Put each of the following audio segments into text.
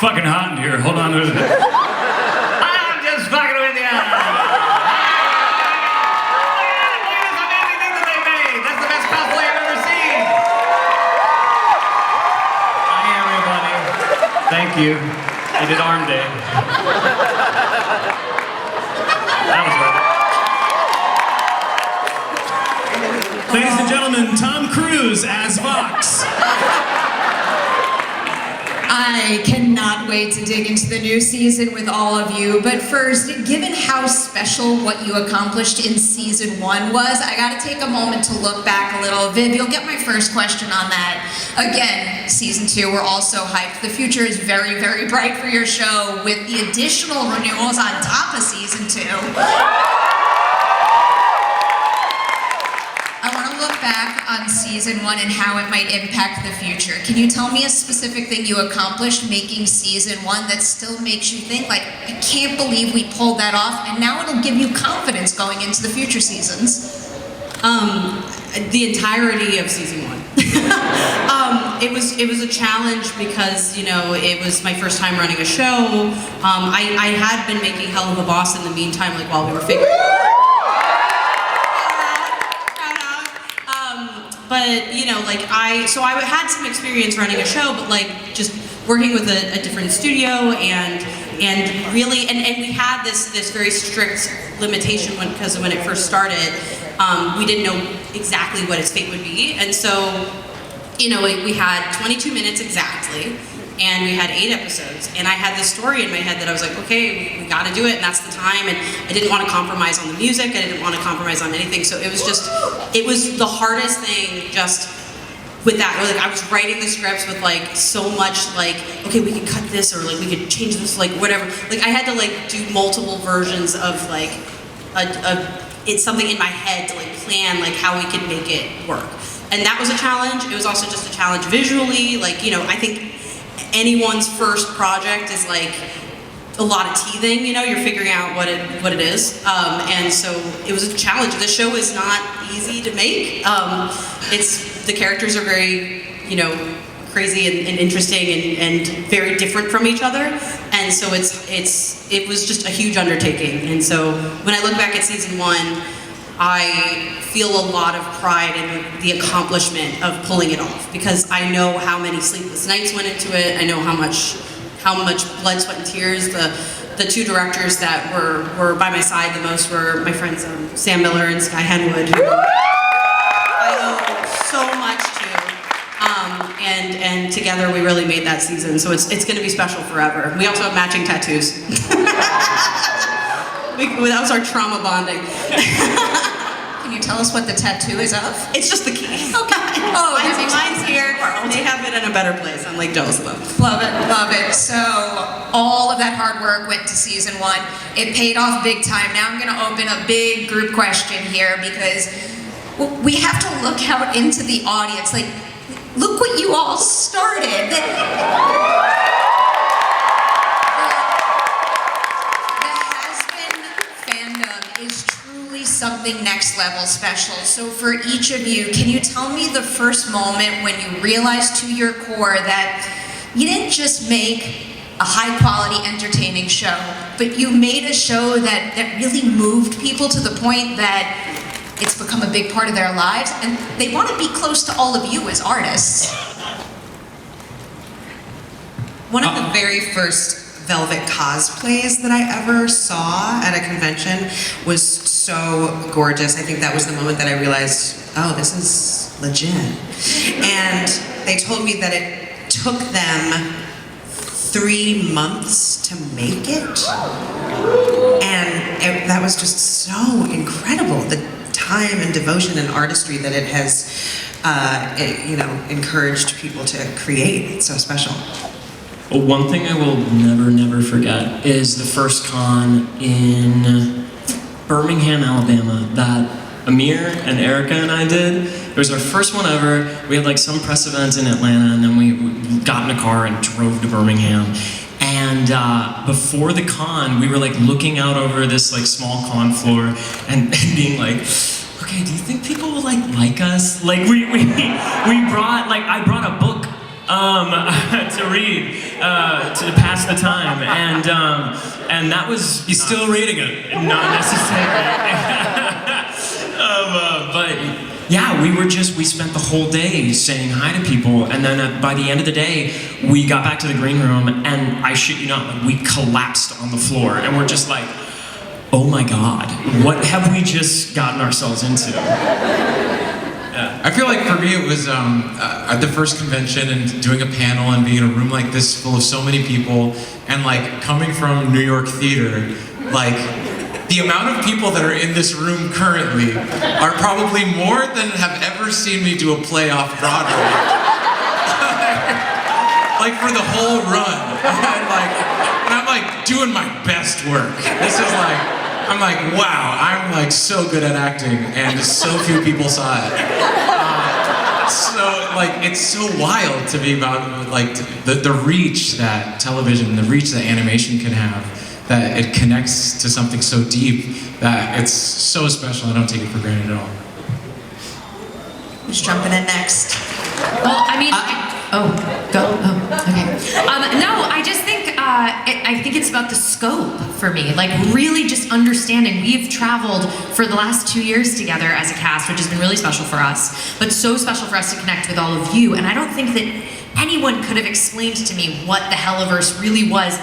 fucking hot in here. Hold on to it. I'm just fucking with you. Look at this amazing thing that they made. That's the best cosplay I've ever seen. Hi, everybody. Thank you. I did Arm Day. That was worth it. Ladies and gentlemen, Tom Cruise as Vox. I cannot wait to dig into the new season with all of you, but first, given how special what you accomplished in season 1 was, I gotta take a moment to look back a little. Viv, you'll get my first question on that. Again, season 2, we're also hyped. The future is very, very bright for your show with the additional renewals on top of season 2. I want to look back on season 1 and how it might impact the future. Can you tell me a specific thing you accomplished making season 1 that still makes you think, like, I can't believe we pulled that off, and now it'll give you confidence going into the future seasons? The entirety of season 1. It was a challenge because, you know, it was my first time running a show. I had been making Hell of a Boss in the meantime, like while we were figuring it out. But, you know, like so I had some experience running a show, but like just working with a different studio and really, and we had this very strict limitation because when it first started, we didn't know exactly what its fate would be. And so, you know, we had 22 minutes exactly, and we had 8 episodes, and I had this story in my head that I was like, okay, we gotta do it, and that's the time, and I didn't want to compromise on the music, I didn't want to compromise on anything, so it was the hardest thing just with that. Like, I was writing the scripts with like so much like, okay, we could cut this, or like we could change this, like whatever. Like I had to like do multiple versions of like it's something in my head to like plan like how we could make it work. And that was a challenge. It was also just a challenge visually. Like, you know, I think anyone's first project is like a lot of teething, you know, you're figuring out what it is. And so it was a challenge. The show is not easy to make. The characters are very, you know, crazy and interesting and very different from each other. And so it was just a huge undertaking. And so when I look back at season 1, I feel a lot of pride in the accomplishment of pulling it off, because I know how many sleepless nights went into it. I know how much blood, sweat, and tears. The 2 directors that were by my side the most were my friends Sam Miller and Sky Henwood, who I owe so much to. And together we really made that season. So it's going to be special forever. We also have matching tattoos. That was our trauma bonding. Can you tell us what the tattoo is of? It's just the key. Okay. Oh, mine's here. They have it in a better place. I'm like jealous of them. Love it, love it. So all of that hard work went to season 1. It paid off big time. Now I'm gonna open a big group question here, because we have to look out into the audience. Like, look what you all started. The Hazbin fandom is truly something next level special. So for each of you, can you tell me the first moment when you realized to your core that you didn't just make a high quality entertaining show, but you made a show that really moved people to the point that it's become a big part of their lives, and they want to be close to all of you as artists? One of the very first Velvet cosplays that I ever saw at a convention was so gorgeous. I think that was the moment that I realized, oh, this is legit. And they told me that it took them 3 months to make it. And that was just so incredible. The time and devotion and artistry that it has, encouraged people to create. It's so special. One thing I will never forget is the first con in Birmingham, Alabama, that Amir and Erica and I did. It was our first one ever. We had like some press event in Atlanta, and then we got in a car and drove to Birmingham. And before the con, we were like looking out over this like small con floor and being like, okay, do you think people will like us? Like I brought a book to read, to pass the time, and that was. He's still reading it. Not necessary. But yeah, we spent the whole day saying hi to people, and then by the end of the day, we got back to the green room, and I shit you not, like, we collapsed on the floor, and we're just like, oh my God, what have we just gotten ourselves into? Yeah. I feel like for me it was at the first convention and doing a panel and being in a room like this full of so many people, and like coming from New York theater, like the amount of people that are in this room currently are probably more than have ever seen me do a play off Broadway. Like for the whole run. And I'm like doing my best work. This is like, I'm like, wow, I'm like so good at acting, and so few people saw it. So like, it's so wild to be about like the reach that television, the reach that animation can have, that it connects to something so deep that it's so special. I don't take it for granted at all. Who's jumping in next? Well, I mean, okay. No, I just think I think it's about the scope for me. Like really just understanding. We've traveled for the last 2 years together as a cast, which has been really special for us, but so special for us to connect with all of you. And I don't think that anyone could have explained to me what the Helliverse really was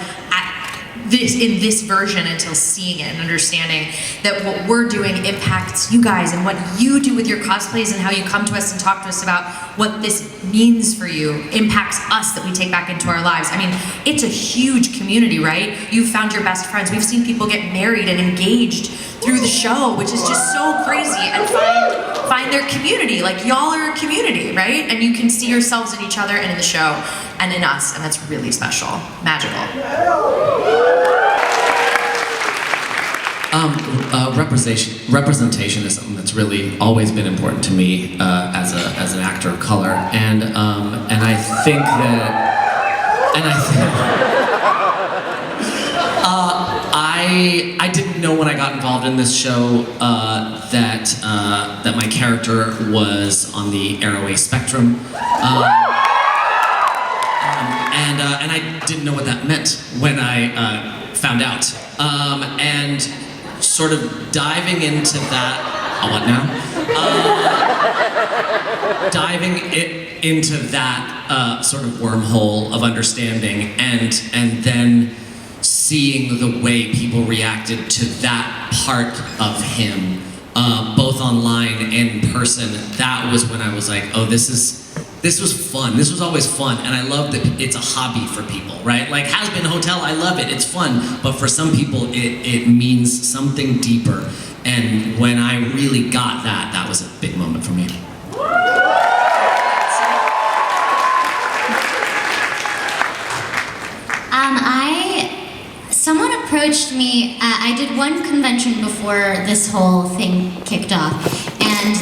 in this version until seeing it and understanding that what we're doing impacts you guys, and what you do with your cosplays and how you come to us and talk to us about what this means for you impacts us, that we take back into our lives. I mean, it's a huge community, right? You've found your best friends. We've seen people get married and engaged through the show, which is just so crazy, and find their community. Like, y'all are a community, right? And you can see yourselves in each other and in the show and in us, and that's really special, magical. Representation is something that's really always been important to me as an actor of color, and I think that, I didn't know when I got involved in this show that my character was on the Arrow spectrum, and I didn't know what that meant when I found out, and sort of diving into that. What now? Into that sort of wormhole of understanding, and then seeing the way people reacted to that part of him, both online and in person. That was when I was like, oh, this was fun. This was always fun, and I love that it's a hobby for people, right? Like Hazbin Hotel, I love it. It's fun, but for some people, it means something deeper. And when I really got that, that was a big moment for me. Someone approached me. I did one convention before this whole thing kicked off, and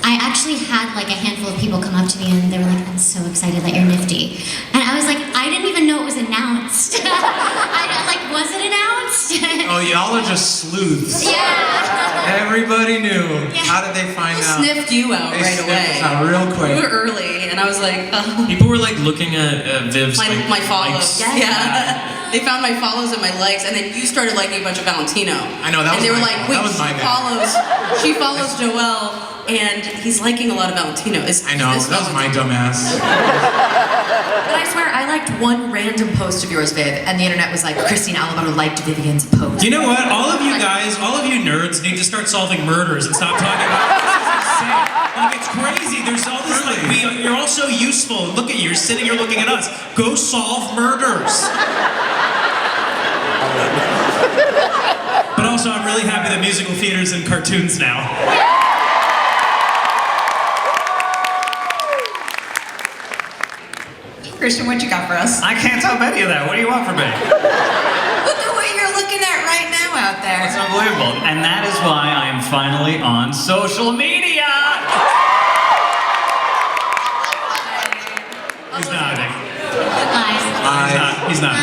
I actually had like a handful of people come up to me and they were like, I'm so excited that you're nifty. And I was like, I didn't even know it was announced. Was it announced? Oh, y'all are just sleuths. Yeah. Everybody knew. Yeah. How did they find out? Sniffed you out They right sniffed away. us out real quick. We were early, and I was like, oh. People were like looking at Viv's My follows. likes. Yeah. They found my follows and my likes, and then you started liking a bunch of Valentino. I know, that was And they were my like, fault. wait, That was my bad. she follows Joelle, and he's liking a lot of Valentino. I know, that was my dumbass. But I swear, I liked one random post of yours, Viv, and the internet was like, Kristina Alabado liked Vivienne's post. You know what? All of you guys, all of you nerds need to start solving murders and stop talking about it. This is insane. Like, it's crazy. There's all this, like, you're all so useful. Look at you. You're sitting here looking at us. Go solve murders. But also, I'm really happy that musical theater's in cartoons now. Christian, what you got for us? I can't top any of that. What do you want from me? Look at what you're looking at right now out there. It's unbelievable. And that is why I am finally on social media. He's not, Nick. He's not.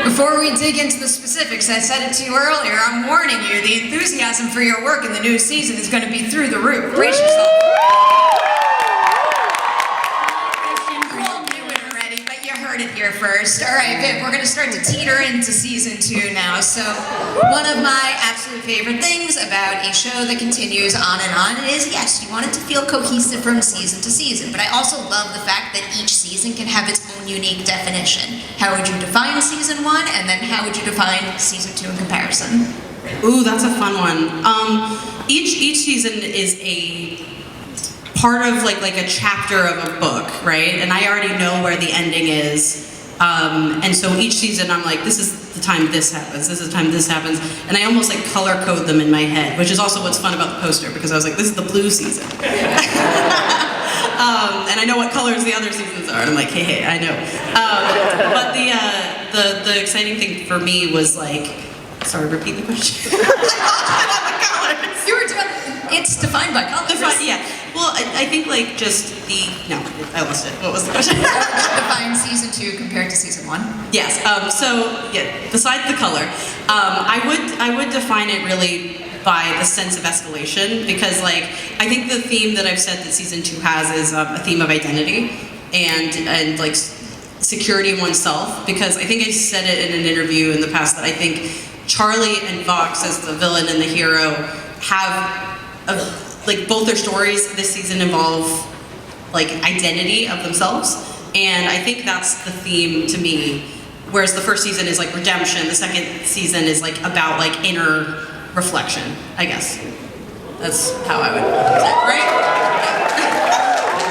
Before we dig into the specifics, I said it to you earlier, I'm warning you, the enthusiasm for your work in the new season is going to be through the roof. Brace yourself. first. All right, Viv, we're gonna start to teeter into season 2 now. So one of my absolute favorite things about a show that continues on and on is, yes, you want it to feel cohesive from season to season, but I also love the fact that each season can have its own unique definition. How would you define season 1, and then how would you define season 2 in comparison? Ooh, that's a fun one. Each season is a part of like a chapter of a book, right? And I already know where the ending is. And so each season I'm like, this is the time this happens, this is the time this happens. And I almost like color code them in my head, which is also what's fun about the poster, because I was like, this is the blue season. And I know what colors the other seasons are. And I'm like, hey, I know. But the exciting thing for me was like, sorry, repeat the question. The colors. You were doing, it's defined by colors. Yeah. Well, I think like just no, I lost it. What was the question? Define season 2 compared to season 1. Yes. So yeah, besides the color, I would define it really by the sense of escalation, because like I think the theme that I've said that season 2 has is a theme of identity and like security in oneself, because I think I said it in an interview in the past that I think Charlie and Vox as the villain and the hero have like both their stories this season involve like identity of themselves, and I think that's the theme to me, whereas the first season is like redemption, the second season is like about like inner reflection, I guess. That's how I would say it, right?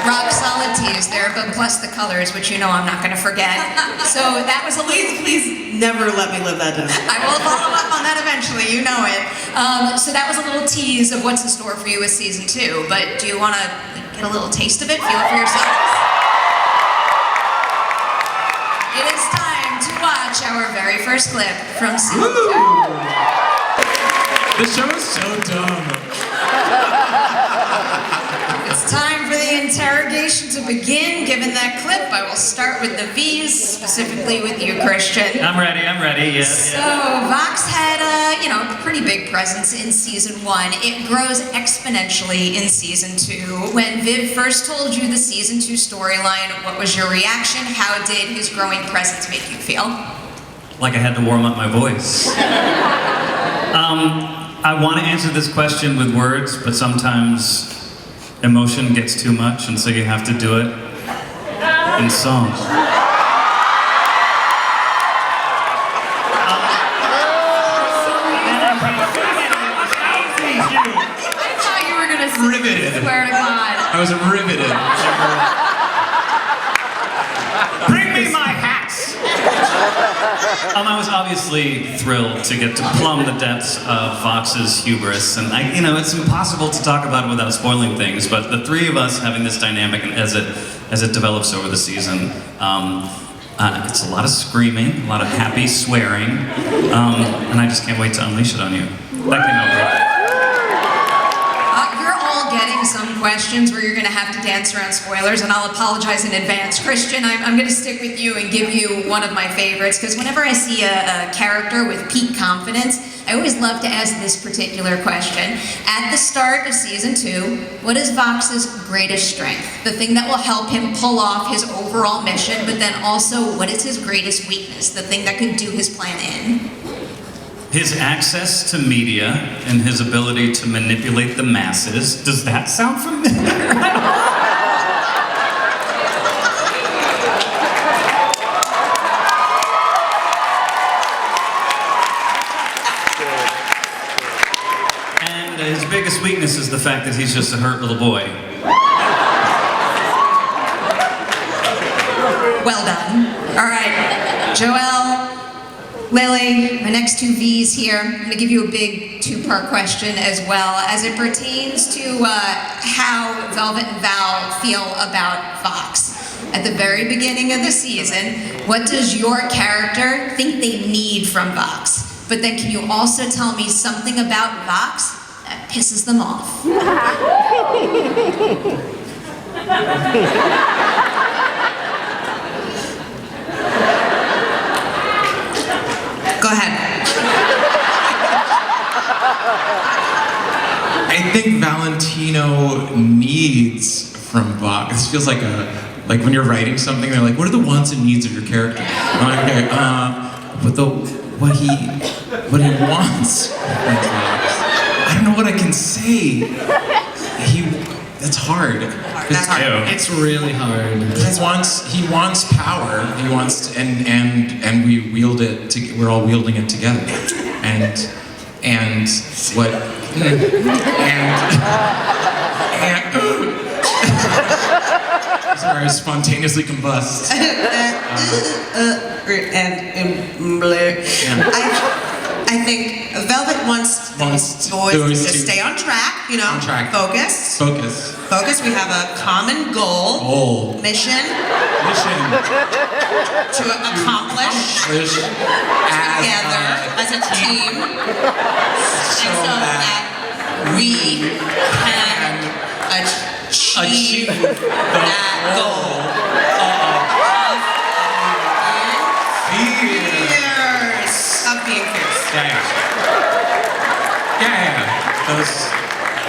Rock solid tease there, but plus the colors, which you know I'm not going to forget. So that was a little... Please never let me live that down. I will follow up on that eventually, you know it. So that was a little tease of what's in store for you with season 2, but do you want to get a little taste of it? Feel it for yourselves? It is time to watch our very first clip from season 2. The show is so dumb. It's time for the interrogation to begin. Given that clip, I will start with the V's, specifically with you, Christian. I'm ready, yes. So, Vox had a pretty big presence in season 1. It grows exponentially in season 2. When Viv first told you the season 2 storyline, what was your reaction? How did his growing presence make you feel? Like I had to warm up my voice. I want to answer this question with words, but sometimes emotion gets too much, and so you have to do it in song. I thought you were going to say, Riveted. I swear to God. I was riveted. Bring me my hats! I was obviously thrilled to get to plumb the depths of Vox's hubris, and it's impossible to talk about it without spoiling things. But the three of us having this dynamic, and as it develops over the season, it's a lot of screaming, a lot of happy swearing, and I just can't wait to unleash it on you. That came out great. You're all getting some questions where you're going to have to dance around spoilers, and I'll apologize in advance. Christian, I'm going to stick with you and give you one of my favorites, because whenever I see a character with peak confidence, I always love to ask this particular question. At the start of season 2, what is Vox's greatest strength? The thing that will help him pull off his overall mission, but then also, what is his greatest weakness? The thing that could do his plan in? His access to media and his ability to manipulate the masses. Does that sound familiar? And his biggest weakness is the fact that he's just a hurt little boy. Well done. All right, Joelle, Lilli, my next two V's here. I'm going to give you a big two-part question as well, as it pertains to how Velvet and Val feel about Vox. At the very beginning of the season, what does your character think they need from Vox? But then can you also tell me something about Vox that pisses them off? Go ahead. I think Valentino needs from Vox. This feels like a like when you're writing something, they're like, what are the wants and needs of your character? I'm like, okay, what he wants. I don't know what I can say. That's hard. That's hard. It's really hard. He wants power. He wants, and we wield it. We're all wielding it together. And what? Sorry, I spontaneously combust. I think Velvet wants boys to stay on track, you know, on track. Focus. We have a common goal. Mission. To accomplish together as a team. So that we can achieve that goal. Years of being fierce. Yeah. That was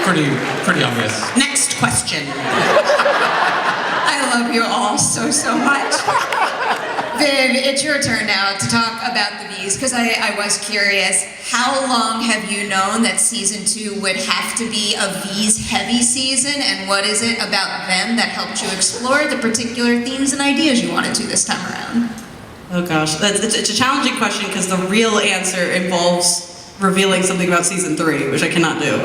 pretty obvious. Next question. I love you all so much. Viv, it's your turn now to talk about the bees, because I was curious. How long have you known that season 2 would have to be a bees heavy season, and what is it about them that helped you explore the particular themes and ideas you wanted to this time around? Oh gosh, it's a challenging question because the real answer involves revealing something about season 3, which I cannot do.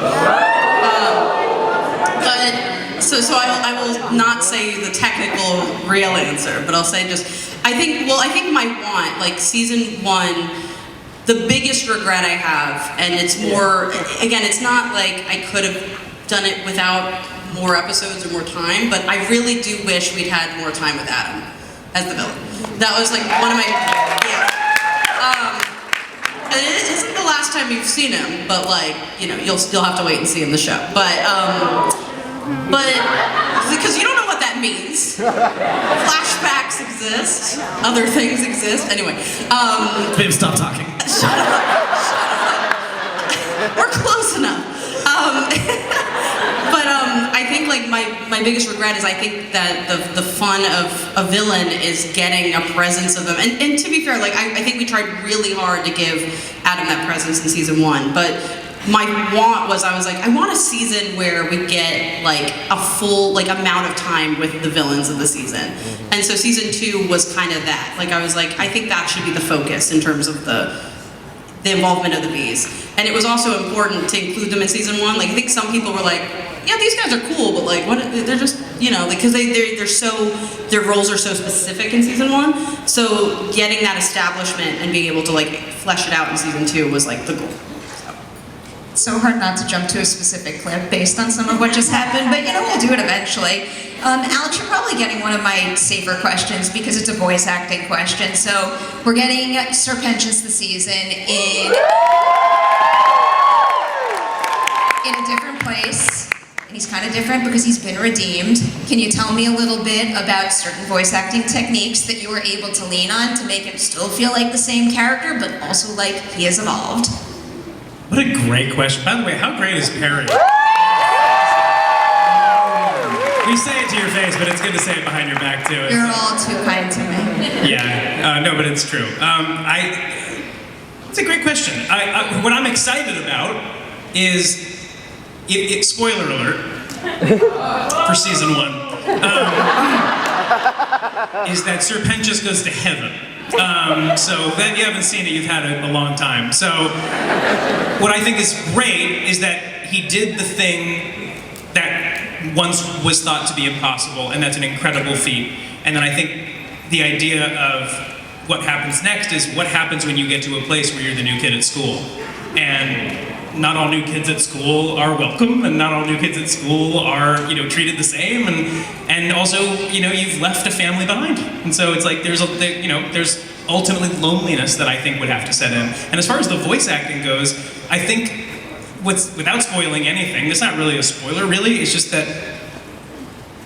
So I will not say the technical real answer, but I'll say I think my want, like season 1, the biggest regret I have, and it's more, again, it's not like I could have done it without more episodes or more time, but I really do wish we'd had more time with Adam as the villain. That was like one of my, and it isn't the last time you've seen him, but like, you know, you'll still have to wait and see in the show. But because you don't know what that means. Flashbacks exist, other things exist. Anyway, Babe, stop talking. Shut up. We're close enough. But I think like my biggest regret is I think that the fun of a villain is getting a presence of them. And to be fair, like I think we tried really hard to give Adam that presence in season 1, but my want was, I was like, I want a season where we get like a full like amount of time with the villains of the season. And so season 2 was kind of that. Like I was like, I think that should be the focus in terms of the involvement of the bees. And it was also important to include them in season 1. Like I think some people were like, yeah, these guys are cool, but like, what? They're just, you know, because they're so, their roles are so specific in season 1. So getting that establishment and being able to like flesh it out in season 2 was like the goal. It's so hard not to jump to a specific clip based on some of what just happened, but you know, we'll do it eventually. Alex, you're probably getting one of my safer questions because it's a voice acting question. So we're getting Sir Pentious the season in a different place. And he's kind of different because he's been redeemed. Can you tell me a little bit about certain voice acting techniques that you were able to lean on to make him still feel like the same character, but also like he has evolved? What a great question. By the way, how great is Perez? We say it to your face, but it's good to say it behind your back too. You're all too kind to me. Yeah, no, but it's true. It's a great question. What I'm excited about is, spoiler alert, for season 1, is that Sir Pentious goes to heaven. So that you haven't seen it, you've had it a long time. So what I think is great is that he did the thing that once was thought to be impossible, and that's an incredible feat. And then I think the idea of what happens next is what happens when you get to a place where you're the new kid at school. And not all new kids at school are welcome, and not all new kids at school are, you know, treated the same, and also, you know, you've left a family behind, and so it's like there's ultimately loneliness that I think would have to set in. And as far as the voice acting goes, I think without spoiling anything, it's not really a spoiler, really. It's just that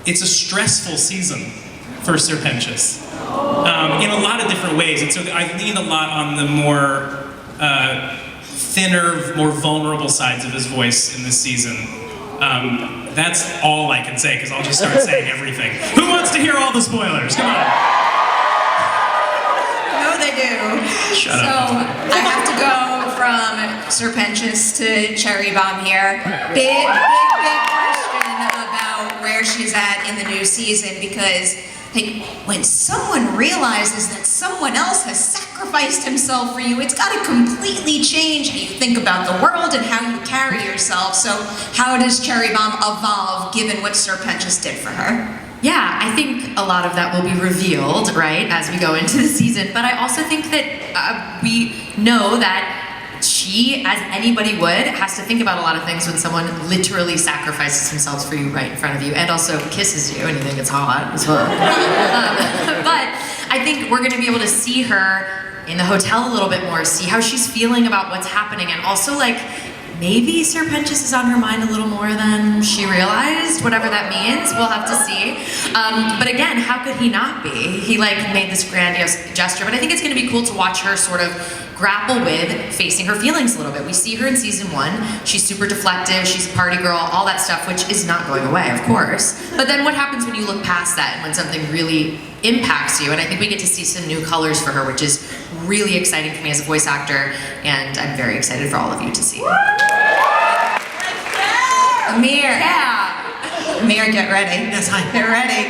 it's a stressful season for Sir Pentious in a lot of different ways, and so I lean a lot on the more thinner, more vulnerable sides of his voice in this season. That's all I can say, because I'll just start saying everything. Who wants to hear all the spoilers? Come on. No, they do. Shut so up. I have to go from Serpentious to Cherry Bomb here. Big question about where she's at in the new season, because like, when someone realizes that someone else has sacrificed himself for you, it's got to completely change how you think about the world and how you carry yourself. So how does Cherry Bomb evolve given what Serpentious did for her? Yeah, I think a lot of that will be revealed, right, as we go into the season. But I also think that we know that she, as anybody would, has to think about a lot of things when someone literally sacrifices themselves for you right in front of you and also kisses you and you think it's hot as well. But I think we're going to be able to see her in the hotel a little bit more, see how she's feeling about what's happening, and also like maybe Serpentious is on her mind a little more than she realized, whatever that means. We'll have to see. But again, how could he not be? He like made this grandiose gesture, but I think it's going to be cool to watch her sort of grapple with facing her feelings a little bit. We see her in season 1. She's super deflective, she's a party girl, all that stuff, which is not going away, of course. But then what happens when you look past that and when something really impacts you? And I think we get to see some new colors for her, which is really exciting for me as a voice actor, and I'm very excited for all of you to see. Amir. Yeah. Amir, get ready. Yes, hi. Get ready.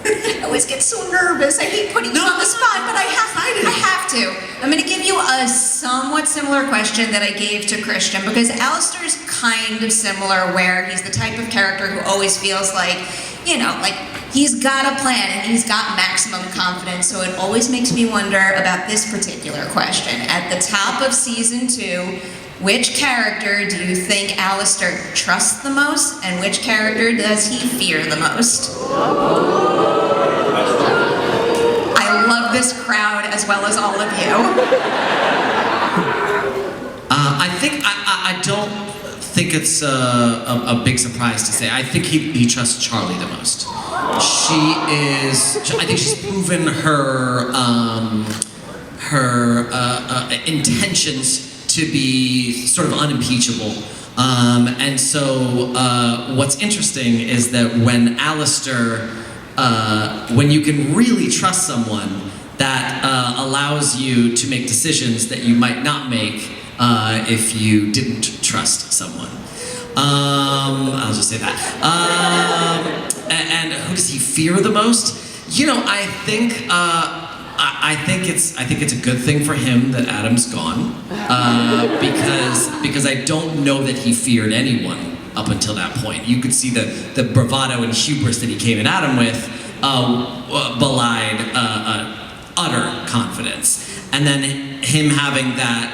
I always get so nervous. I hate putting you on the spot, but I have to. I'm going to give you a somewhat similar question that I gave to Christian, because Alistair's kind of similar, where he's the type of character who always feels like, you know, like he's got a plan and he's got maximum confidence. So it always makes me wonder about this particular question. At the top of season 2, which character do you think Alistair trusts the most, and which character does he fear the most? I love this crowd as well as all of you. I don't think it's a big surprise to say. I think he trusts Charlie the most. I think she's proven her intentions to be sort of unimpeachable. And so what's interesting is that when Alistair, when you can really trust someone, that allows you to make decisions that you might not make if you didn't trust someone. I'll just say that. And who does he fear the most? You know, I think it's a good thing for him that Adam's gone, because I don't know that he feared anyone up until that point. You could see the bravado and hubris that he came at Adam with belied utter confidence, and then him having that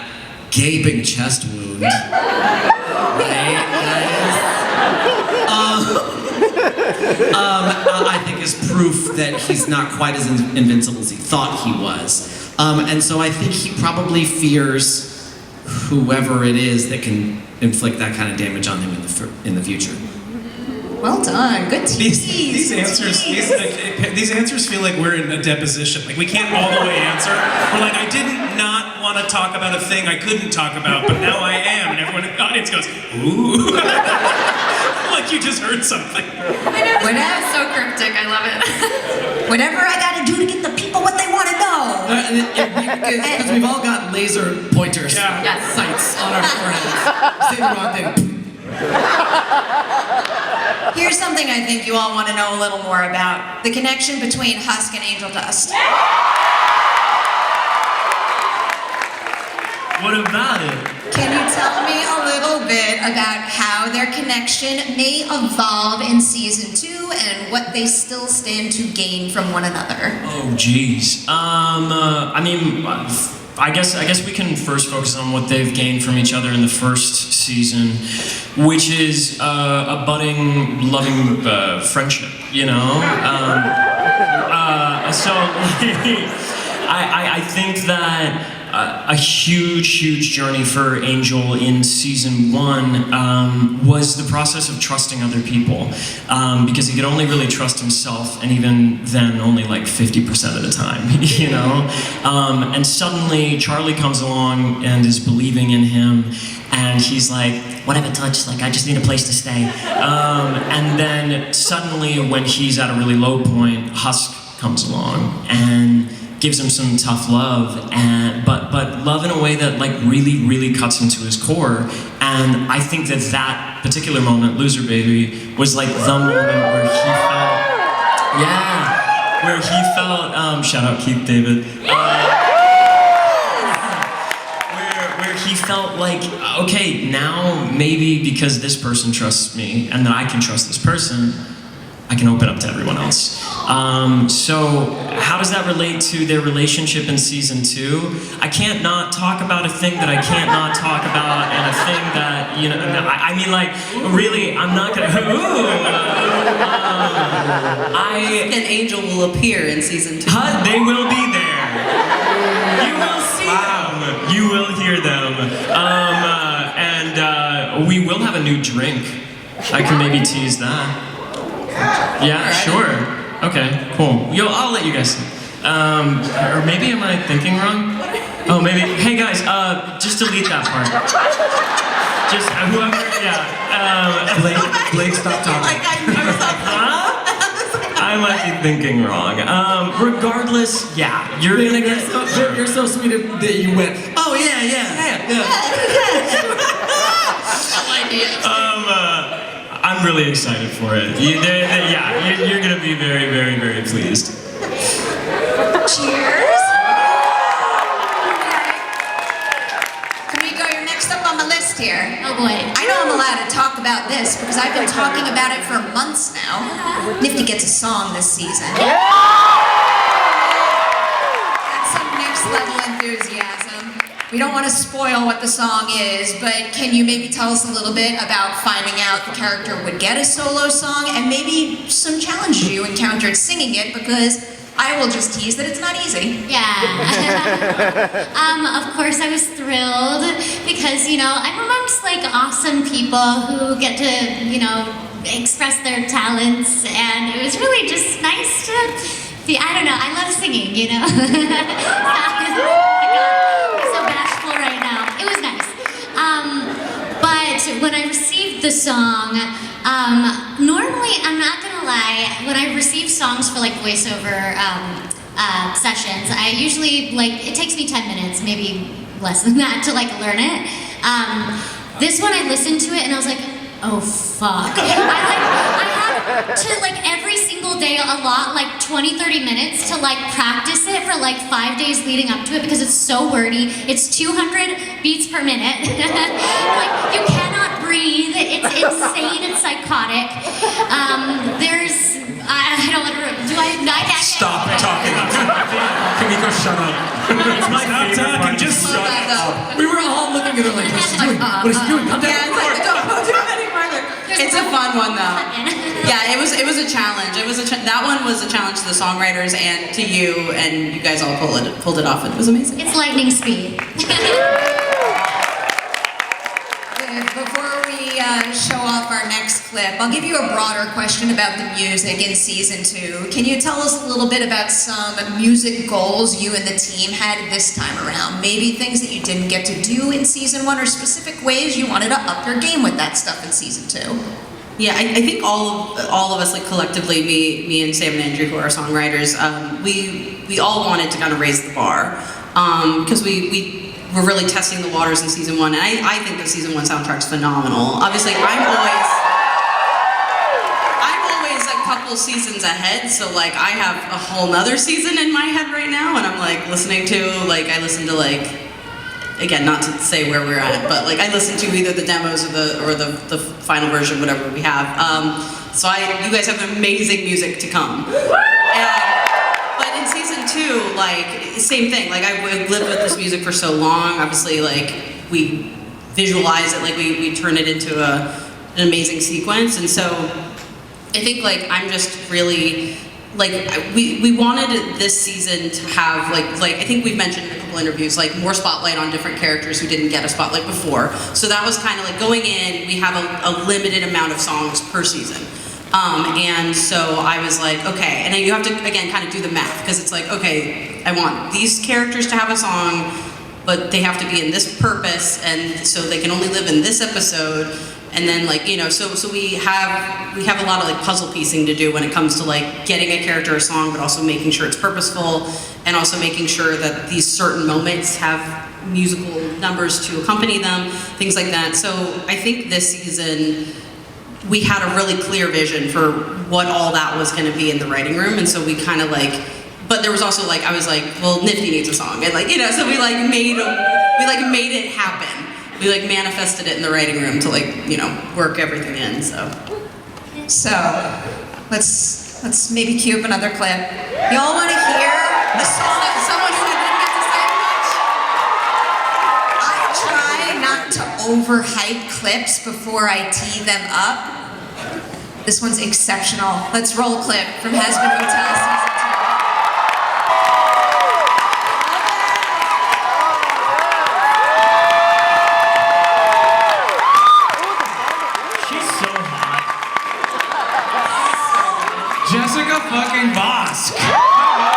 gaping chest wound, right, I think is proof that he's not quite as invincible as he thought he was. And so I think he probably fears whoever it is that can inflict that kind of damage on him in the future. Well done. Good tease. These answers feel like we're in a deposition. Like we can't all the way answer. We're like, I didn't not want to talk about a thing I couldn't talk about, but now I am. And everyone in the audience goes, ooh. Like you just heard something. I know, this is so cryptic, I love it. Whatever I gotta do to get the people what they want to know. Because we've all got laser pointers, Yes. sights on our foreheads. Say the wrong thing. Here's something I think you all want to know a little more about. The connection between Husk and Angel Dust. What about it? Can you tell me a little bit about how their connection may evolve in season 2 and what they still stand to gain from one another? Oh, geez. I mean, I guess we can first focus on what they've gained from each other in the first season, which is a budding, loving friendship, you know? So I think that a huge journey for Angel in season 1 was the process of trusting other people, because he could only really trust himself, and even then only like 50% of the time, you know? And suddenly Charlie comes along and is believing in him, and he's like, whatever, touch, like I just need a place to stay. And then suddenly when he's at a really low point, Husk comes along and gives him some tough love, but love in a way that like really cuts into his core. And I think that particular moment, Loser Baby, was like the moment where he felt, shout out Keith David, where he felt like, okay, now maybe because this person trusts me and that I can trust this person, I can open up to everyone else. So how does that relate to their relationship in season 2? I can't not talk about a thing that I can't not talk about, and a thing that, you know, I mean, like, really, I'm not gonna, And Angel will appear in season 2. They will be there. You will see them. You will hear them. And we will have a new drink. I can maybe tease that. Yeah, sure. Okay, cool. I'll let you guys. Or maybe am I thinking wrong? Oh, maybe. Hey guys, just delete that part. Just whoever. Yeah. Blake, stop talking. I might be thinking wrong. Regardless, yeah, You're so sweet that you went, oh yeah. I'm really excited for it. You're gonna be very pleased. Cheers. Okay. Kimiko, you're next up on the list here. Oh boy. I know I'm allowed to talk about this because I've been talking about it for months now. Nifty gets a song this season. That's some next level enthusiasm. We don't want to spoil what the song is, but can you maybe tell us a little bit about finding out the character would get a solo song, and maybe some challenges you encountered singing it, because I will just tease that it's not easy. Yeah. Of course I was thrilled because, you know, I'm amongst like awesome people who get to, you know, express their talents, and it was really just nice to be, I don't know, I love singing, you know. I'm so bashful right now. It was nice. But when I received the song, normally, I'm not gonna lie, when I receive songs for like voiceover sessions, I usually, like, it takes me 10 minutes, maybe less than that, to like learn it. This one, I listened to it and I was like, oh fuck. I had to like every single day allot like 20-30 minutes to like practice it for like 5 days leading up to it, because it's so wordy. It's 200 beats per minute. Like, you cannot breathe. It's insane. It's psychotic. I don't want to. Do I? Stop talking. Kimiko, shut up. It's my favorite part. Just shut up. We were all looking at her like, what is he doing? What is he doing? Come down. Yeah, it's like, don't do it any further. It's a fun one though. Yeah, it was a challenge. That one was a challenge to the songwriters and to you, and you guys all pulled it off. It was amazing. It's lightning speed. Before we show off our next clip, I'll give you a broader question about the music in season 2. Can you tell us a little bit about some music goals you and the team had this time around? Maybe things that you didn't get to do in season 1, or specific ways you wanted to up your game with that stuff in season 2? Yeah, I think all of us, like collectively, me and Sam and Andrew, who are our songwriters, we all wanted to kind of raise the bar, because we're really testing the waters in season 1, and I think the season 1 soundtrack's phenomenal. Obviously, I'm always a couple seasons ahead, so like I have a whole nother season in my head right now, and I'm like listening to, like, I listen to, like, again, not to say where we're at, but like I listen to either the demos or the final version, whatever we have. So you guys have amazing music to come. But in season 2, like, same thing. Like, I've lived with this music for so long. Obviously, like, we visualize it, like, we turn it into an amazing sequence. And so I think, like, I'm just really we wanted this season to have like I think we've mentioned in a couple interviews, like more spotlight on different characters who didn't get a spotlight before. So that was kind of like going in, we have a limited amount of songs per season. And so I was like, okay, and then you have to, again, kind of do the math, because it's like, okay, I want these characters to have a song, but they have to be in this purpose, and so they can only live in this episode. And then like, you know, so we have a lot of like puzzle piecing to do when it comes to like getting a character a song, but also making sure it's purposeful, and also making sure that these certain moments have musical numbers to accompany them, things like that. So I think this season we had a really clear vision for what all that was going to be in the writing room, and so we kind of like, but there was also like, I was like, well, Nifty needs a song, and like, you know, so we made it happen. We like manifested it in the writing room to like, you know, work everything in. So let's maybe cue up another clip. Y'all want to hear a song that someone who didn't get to say much? I try not to overhype clips before I tee them up. This one's exceptional. Let's roll a clip from Hazbin Hotel season 2. Jessica fucking Bosk. Come on.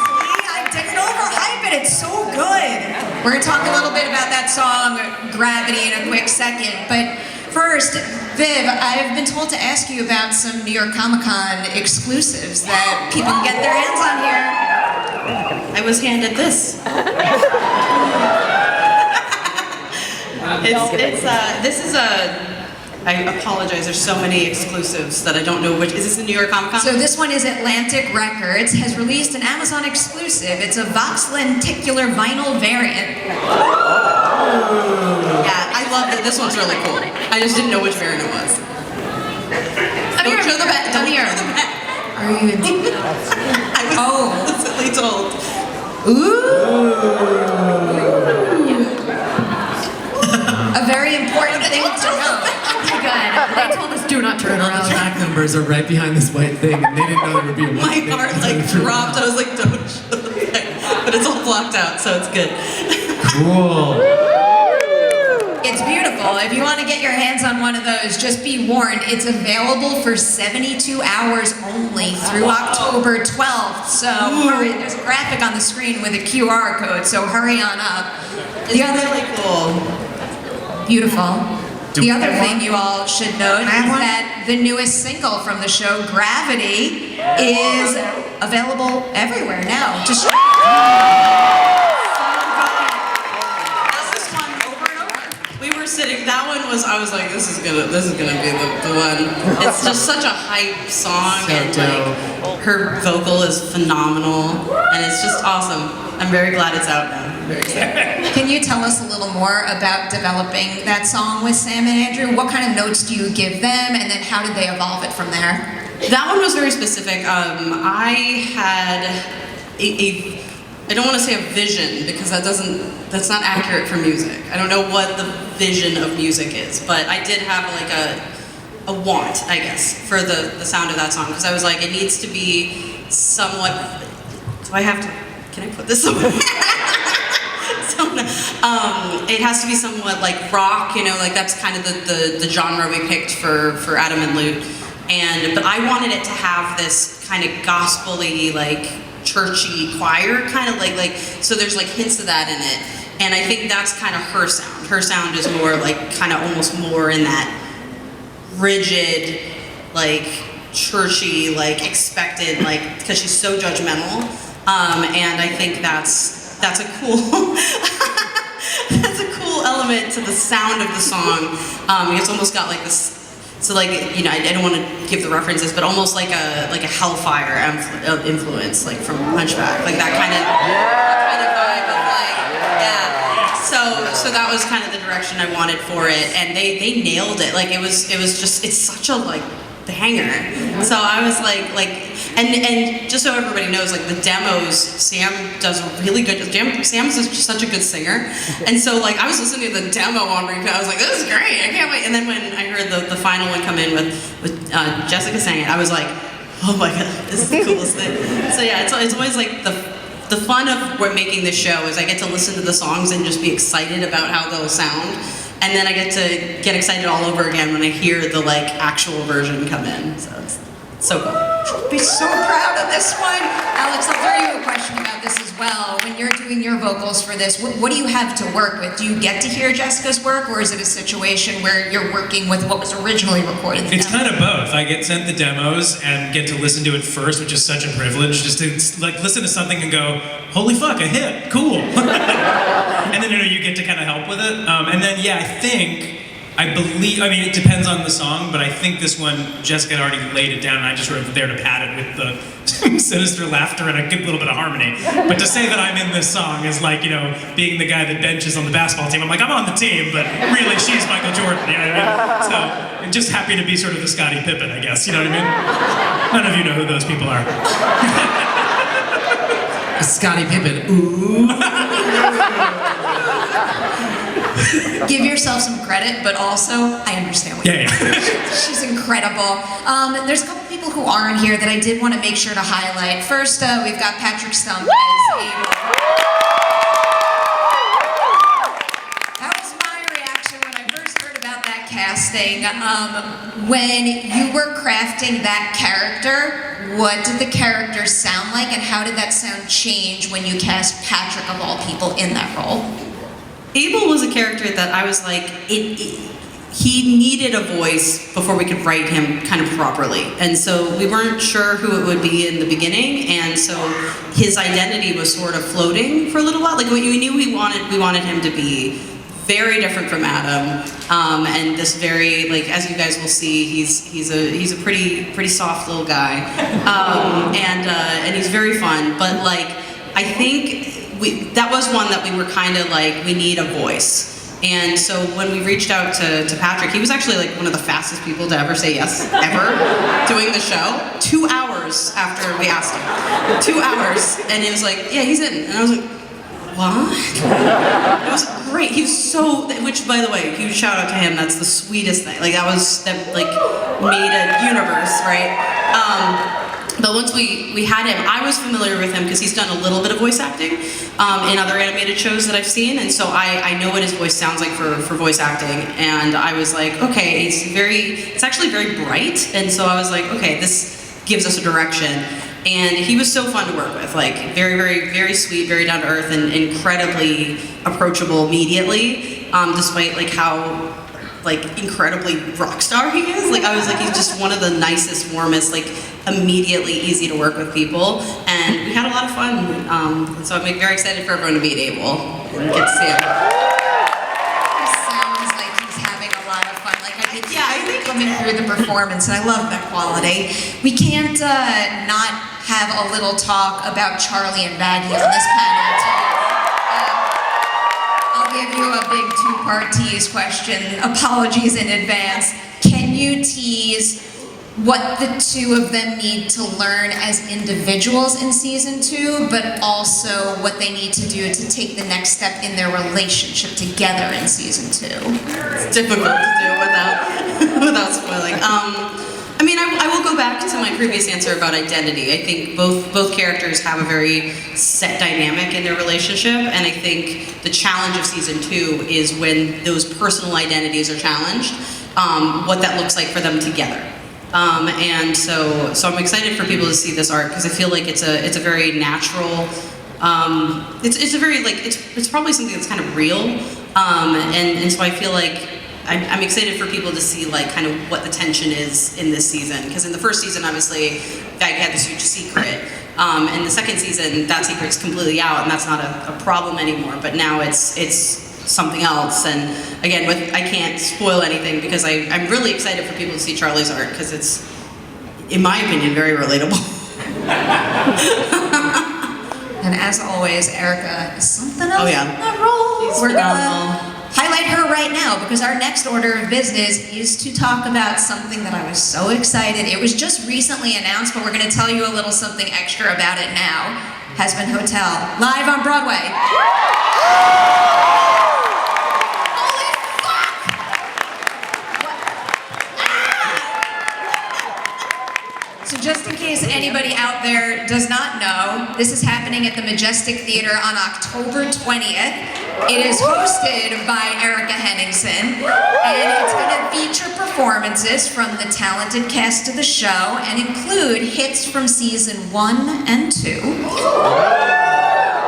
See, I didn't overhype it. It's so good. We're gonna talk a little bit about that song, Gravity, in a quick second. But first, Viv, I've been told to ask you about some New York Comic Con exclusives that people can get their hands on here. I was handed this. This is a. I apologize, there's so many exclusives that I don't know which. Is this the New York Comic Con? So this one is Atlantic Records, has released an Amazon exclusive. It's a Vox lenticular vinyl variant. Yeah, I love that. This one's really cool. I just didn't know which variant it was. Don't show the back. Don't show the back. Are you in? I was explicitly told. A very important thing to know. Good. They told us do not turn And all the around. track numbers are right behind this white thing, and they didn't know there would be a My white thing. heart like dropped. I was like, don't show the back. But it's all blocked out, so it's good. Cool. It's beautiful. If you want to get your hands on one of those, just be warned, it's available for 72 hours only through October 12th. So hurry, there's a graphic on the screen with a QR code, so hurry on up. It's really cool. Beautiful. The other thing you all should note is that the newest single from the show, Gravity, is available everywhere now. Just This one over and over. We were sitting. That one was. I was like, this is gonna be the one. It's just such a hype song, So and like her vocal is phenomenal, and it's just awesome. I'm very glad it's out now. I'm very excited. Can you tell us a little more about developing that song with Sam and Andrew? What kind of notes do you give them, and then how did they evolve it from there? That one was very specific. I had I don't want to say a vision, because that's not accurate for music. I don't know what the vision of music is, but I did have like a want, I guess, for the sound of that song, because I was like, it needs to be somewhat, do I have to, can I put this away? It has to be somewhat like rock, you know, like that's kind of the genre we picked for Adam and Lute. But I wanted it to have this kind of gospel-y, like churchy choir, kind of like, so there's like hints of that in it. And I think that's kind of her sound. Her sound is more like, kind of almost more in that rigid, like churchy, like expected, like, because she's so judgmental. And I think that's a cool that's a cool element to the sound of the song. It's almost got like this, so like, you know, I don't want to give the references, but almost like a Hellfire influence, like from Hunchback, like that kind of vibe of like, yeah. So that was kind of the direction I wanted for it, and they nailed it. Like it was just, it's such a like the hanger. So I was like, and just so everybody knows, like the demos, Sam does a really good. Sam's just such a good singer, and so like I was listening to the demo on repeat. I was like, this is great, I can't wait. And then when I heard the final one come in with Jessica sang it, I was like, oh my god, this is the coolest thing. So yeah, it's always like the fun of making this show is I get to listen to the songs and just be excited about how they'll sound. And then I get to get excited all over again when I hear the like actual version come in. So it's so cool. I'll be so proud of this one. Alex, I'll throw you a question about this as well. When you're doing your vocals for this, what do you have to work with? Do you get to hear Jessica's work, or is it a situation where you're working with what was originally recorded? It's kind of both. I get sent the demos and get to listen to it first, which is such a privilege, just to like listen to something and go, holy fuck, a hit, cool. And then you get to kind of help with it. And then yeah, I believe, I mean, it depends on the song, but I think this one, Jessica had already laid it down, and I just sort of there to pad it with the sinister laughter and a good little bit of harmony. But to say that I'm in this song is like, being the guy that benches on the basketball team. I'm like, I'm on the team, but really she's Michael Jordan, you know what I mean? So I'm just happy to be sort of the Scottie Pippen, I guess, you know what I mean? None of you know who those people are. Scottie Pippen, ooh. Give yourself some credit, but also, I understand what you're doing. She's incredible. There's a couple people who aren't here that I did want to make sure to highlight. First, we've got Patrick Stump as Abel. That was my reaction when I first heard about that casting. When you were crafting that character, what did the character sound like, and how did that sound change when you cast Patrick, of all people, in that role? Abel was a character that I was like, he needed a voice before we could write him kind of properly. And so we weren't sure who it would be in the beginning, and so his identity was sort of floating for a little while. Like we knew we wanted him to be very different from Adam, and this very, like, as you guys will see, he's a pretty soft little guy, and he's very fun. But like, I think that was one that we were kind of like, we need a voice. And so when we reached out to Patrick, he was actually like one of the fastest people to ever say yes, ever, doing the show. 2 hours after we asked him. 2 hours. And he was like, yeah, he's in. And I was like, what? It was great. He was so, which by the way, huge shout out to him. That's the sweetest thing. Like that like made a universe, right? But once we had him, I was familiar with him because he's done a little bit of voice acting in other animated shows that I've seen, and so I know what his voice sounds like for voice acting. And I was like, okay, it's actually very bright, and so I was like, okay, this gives us a direction. And he was so fun to work with, like very, very, very sweet, very down to earth, and incredibly approachable immediately, despite like how like incredibly rock star he is. Like I was like, he's just one of the nicest, warmest, like immediately easy to work with people, and we had a lot of fun. And so I'm very excited for everyone to meet Abel and get to see him. He sounds like he's having a lot of fun. Like I think coming through the performance, and I love that quality. We can't not have a little talk about Charlie and Baggy on this panel too. I'll give you a big two-part tease question. Apologies in advance. Can you tease what the two of them need to learn as individuals in season 2, but also what they need to do to take the next step in their relationship together in season 2? It's difficult to do without spoiling. I mean, I will go back to my previous answer about identity. I think both characters have a very set dynamic in their relationship, and I think the challenge of season 2 is when those personal identities are challenged, what that looks like for them together. And so I'm excited for people to see this art because I feel like it's a very natural. It's a very like it's probably something that's kind of real, and so I feel like I'm excited for people to see like kind of what the tension is in this season, because in the first season obviously Baggy had this huge secret. In the second season that secret's completely out and that's not a problem anymore, but now it's something else. And again, I can't spoil anything because I'm really excited for people to see Charlie's art because it's, in my opinion, very relatable. And as always, Erica is something else. Oh yeah. That role. She's We're phenomenal. gonna highlight highlight her right now because our next order of business is to talk about something that I was so excited. It was just recently announced, but we're going to tell you a little something extra about it now. Hazbin Hotel, live on Broadway. Holy fuck! So just in case anybody out there does not know, this is happening at the Majestic Theater on October 20th. It is hosted by Erica Henningsen, and it's going to feature performances from the talented cast of the show and include hits from season 1 and 2.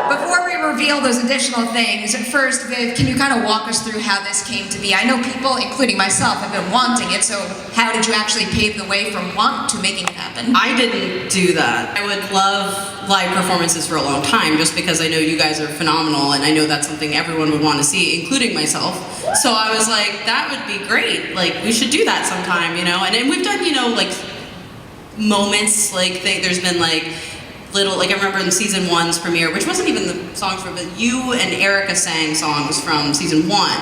Before we reveal those additional things, first, Viv, can you kind of walk us through how this came to be? I know people, including myself, have been wanting it, so how did you actually pave the way from want to making it happen? I didn't do that. I would love live performances for a long time just because I know you guys are phenomenal and I know that's something everyone would want to see, including myself. So I was like, that would be great. Like, we should do that sometime, you know? And then we've done, you know, like, moments, like, there's been, like, little, like I remember in season 1's premiere, which wasn't even the songs from it, you and Erica sang songs from season 1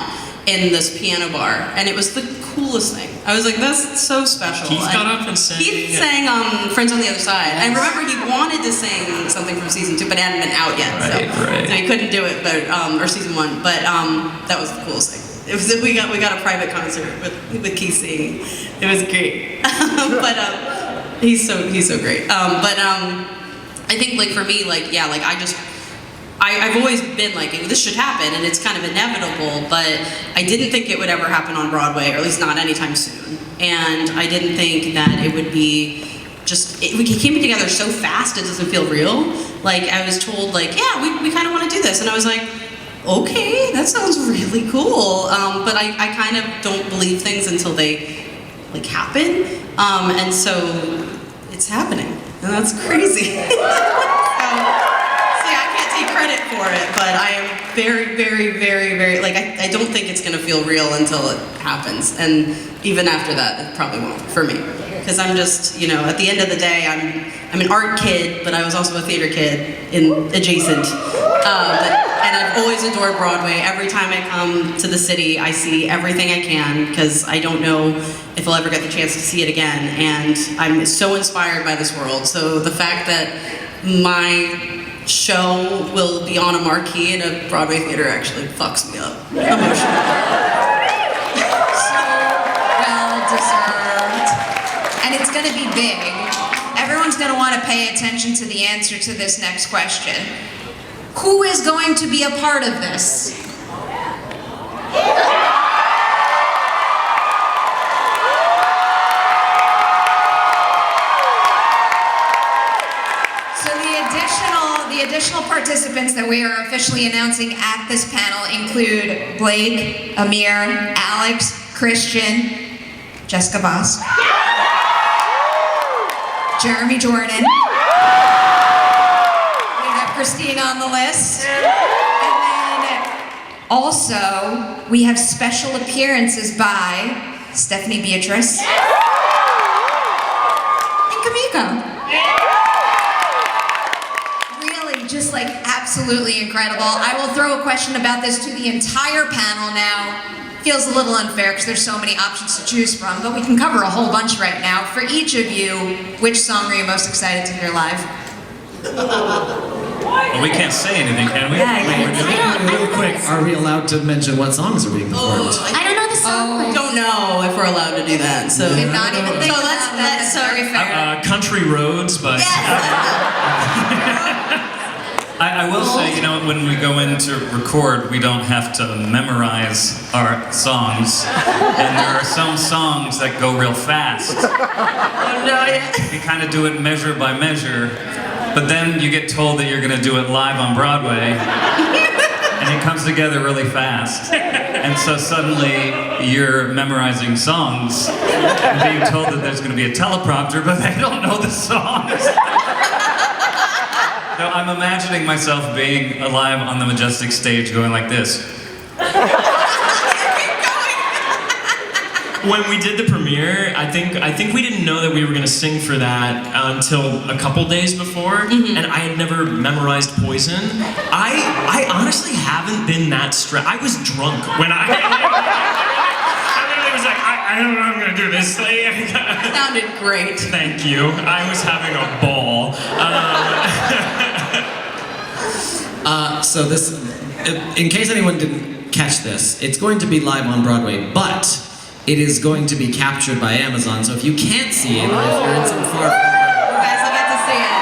in this piano bar, and it was the coolest thing. I was like, that's so special. Keith got up and sang. He sang Friends on the Other Side. I remember he wanted to sing something from season 2, but it hadn't been out yet, Right. so he couldn't do it, but or season 1, but that was the coolest thing. It was, we got a private concert with Keith singing. It was great. But he's so great. I think, like, for me, like, yeah, like, I've always been like, this should happen, and it's kind of inevitable, but I didn't think it would ever happen on Broadway, or at least not anytime soon. And I didn't think that it would be we came together so fast, it doesn't feel real. Like, I was told, like, yeah, we kind of want to do this, and I was like, okay, that sounds really cool. But I kind of don't believe things until they, like, happen. And so it's happening, and that's crazy. I can't take credit for it, but I am very, very, very, very, like, I don't think it's gonna feel real until it happens. And even after that, it probably won't, for me. Because I'm just, you know, at the end of the day, I'm an art kid, but I was also a theater kid adjacent. And I've always adored Broadway. Every time I come to the city, I see everything I can, because I don't know if I'll ever get the chance to see it again. And I'm so inspired by this world. So the fact that my show will be on a marquee in a Broadway theater actually fucks me up emotionally. So well deserved. And it's going to be big. Everyone's going to want to pay attention to the answer to this next question. Who is going to be a part of this? The additional participants that we are officially announcing at this panel include Blake, Amir, Alex, Christian, Jessica Voss, Jeremy Jordan. We have Kristina on the list. And then also, we have special appearances by Stephanie Beatrice and Kimiko. Just like absolutely incredible. I will throw a question about this to the entire panel now. Feels a little unfair because there's so many options to choose from, but we can cover a whole bunch right now. For each of you, which song are you most excited to hear live? Well, we can't say anything, can we? Real quick, are we allowed to mention what songs are being performed? I don't know the song. I don't know if we're allowed to do that. So Did not even think about that. That's very fair. Country Roads, but I will say, you know, when we go in to record, we don't have to memorize our songs, and there are some songs that go real fast. You kind of do it measure by measure, but then you get told that you're going to do it live on Broadway, and it comes together really fast. And so suddenly you're memorizing songs and being told that there's going to be a teleprompter, but they don't know the songs. So I'm imagining myself being alive on the Majestic stage going like this. when we did the premiere, I think we didn't know that we were going to sing for that until a couple days before, and I had never memorized Poison. I honestly haven't been that stressed. I was drunk when I literally was like, I don't know how I'm going to do this. Sounded great. Thank you. I was having a ball. So this, in case anyone didn't catch this, it's going to be live on Broadway, but it is going to be captured by Amazon. So if you can't see it, or if you're in some far, You guys will get to see it.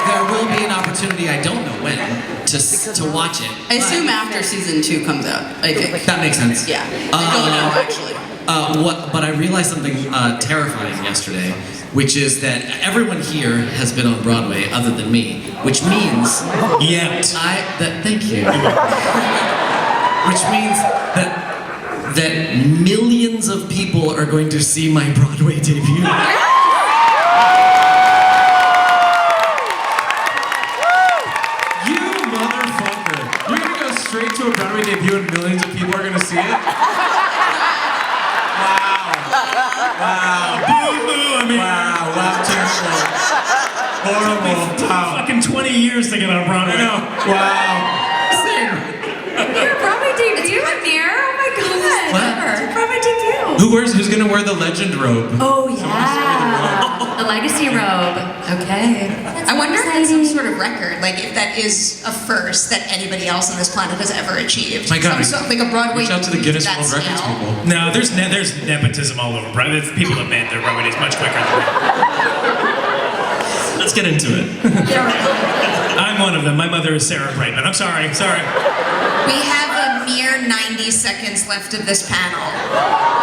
there will be an opportunity. I don't know when to watch it. I assume after season 2 comes out. I think That makes sense. Yeah. I don't know actually. But I realized something terrifying yesterday, which is that everyone here has been on Broadway other than me, which means thank you. Which means that millions of people are going to see my Broadway debut. You motherfucker. You're gonna go straight to a Broadway debut and millions of people are gonna see it? Wow. Boo-hoo, Amir. Wow, terrible. Horrible. Wow. Fucking 20 years to get on Broadway. I know. Wow. Your Broadway debut, Amir? Oh my god. Your Broadway debut. Who's gonna wear the legend robe? Oh yeah. The legacy robe. Okay. I wonder if that's some sort of record, like if that is a first that anybody else on this planet has ever achieved. My God. Like a Broadway. Reach out to the Guinness that World Records scale. people. No, there's nepotism all over Broadway. People have made their Broadway days much quicker than me. Let's get into it. I'm one of them. My mother is Sarah Brightman. I'm sorry. We have a mere 90 seconds left of this panel.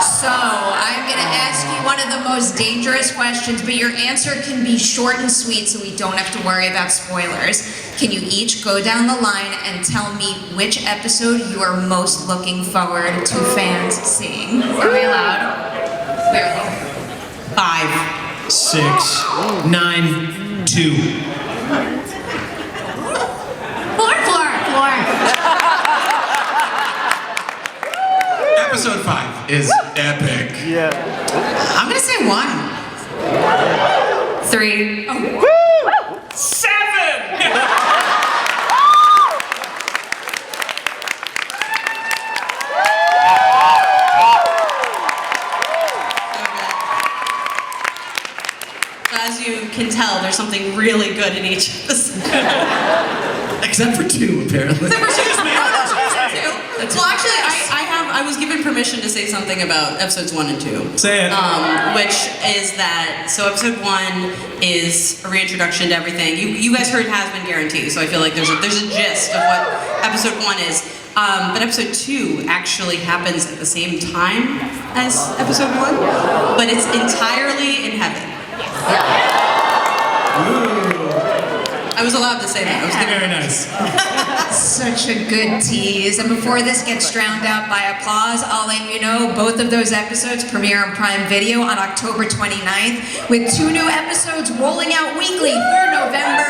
So I'm going to ask you one of the most dangerous questions, but your answer can be short and sweet so we don't have to worry about spoilers. Can you each go down the line and tell me which episode you are most looking forward to fans seeing? Are we allowed? Barely. 5. 6, 9, 2. Floor. Episode 5 is epic. I'm gonna say 1. 3. 7! As you can tell, there's something really good in each episode. Except for 2, apparently. Excuse me. Well, actually, I was given permission to say something about episodes 1 and 2. Say it. Which is that, so episode 1 is a reintroduction to everything. You guys heard Hazbin Guarantee, so I feel like there's a gist of what episode 1 is. But episode 2 actually happens at the same time as episode 1, but it's entirely in heaven. I was allowed to say that. Very nice. Such a good tease. And before this gets drowned out by applause, I'll let you know both of those episodes premiere on Prime Video on October 29th, with 2 new episodes rolling out weekly through November